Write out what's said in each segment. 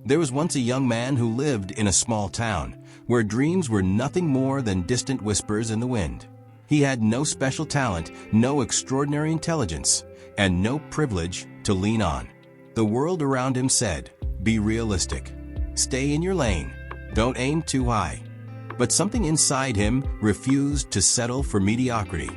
There was once a young man who lived in a small town, where dreams were nothing more than distant whispers in the wind. He had no special talent, no extraordinary intelligence, and no privilege to lean on. The world around him said, "Be realistic. Stay in your lane. Don't aim too high." But something inside him refused to settle for mediocrity.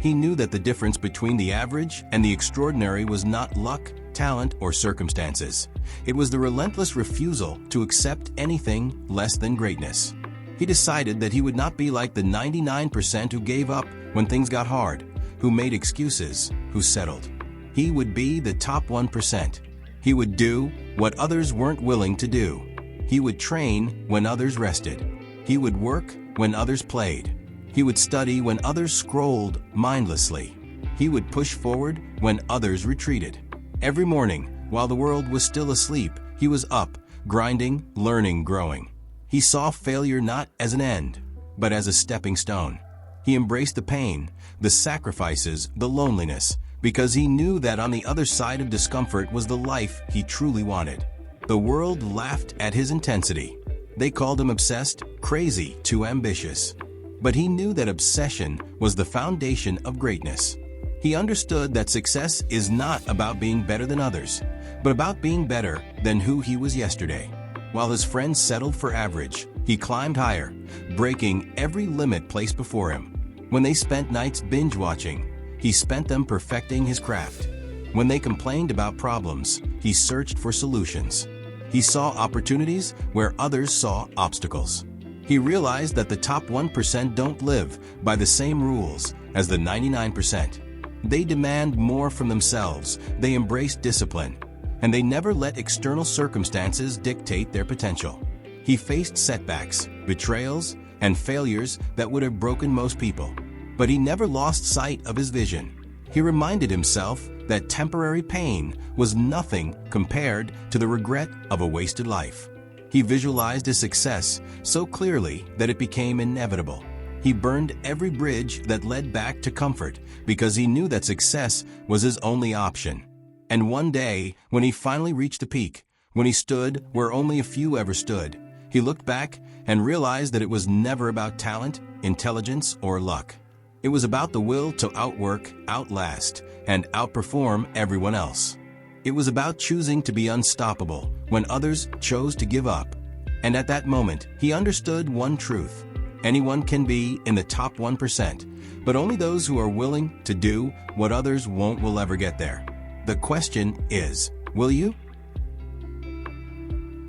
He knew that the difference between the average and the extraordinary was not luck, talent, or circumstances. It was the relentless refusal to accept anything less than greatness. He decided that he would not be like the 99% who gave up when things got hard, who made excuses, who settled. He would be the top 1%. He would do what others weren't willing to do. He would train when others rested. He would work when others played. He would study when others scrolled mindlessly. He would push forward when others retreated. Every morning, while the world was still asleep, he was up, grinding, learning, growing. He saw failure not as an end, but as a stepping stone. He embraced the pain, the sacrifices, the loneliness, because he knew that on the other side of discomfort was the life he truly wanted. The world laughed at his intensity. They called him obsessed, crazy, too ambitious. But he knew that obsession was the foundation of greatness. He understood that success is not about being better than others, but about being better than who he was yesterday. While his friends settled for average, he climbed higher, breaking every limit placed before him. When they spent nights binge-watching, he spent them perfecting his craft. When they complained about problems, he searched for solutions. He saw opportunities where others saw obstacles. He realized that the top 1% don't live by the same rules as the 99%. They demand more from themselves, they embrace discipline, and they never let external circumstances dictate their potential. He faced setbacks, betrayals, and failures that would have broken most people. But he never lost sight of his vision. He reminded himself that temporary pain was nothing compared to the regret of a wasted life. He visualized his success so clearly that it became inevitable. He burned every bridge that led back to comfort because he knew that success was his only option. And one day, when he finally reached the peak, when he stood where only a few ever stood, he looked back and realized that it was never about talent, intelligence, or luck. It was about the will to outwork, outlast, and outperform everyone else. It was about choosing to be unstoppable when others chose to give up. And at that moment, he understood one truth. Anyone can be in the top 1%, but only those who are willing to do what others won't will ever get there. The question is, will you?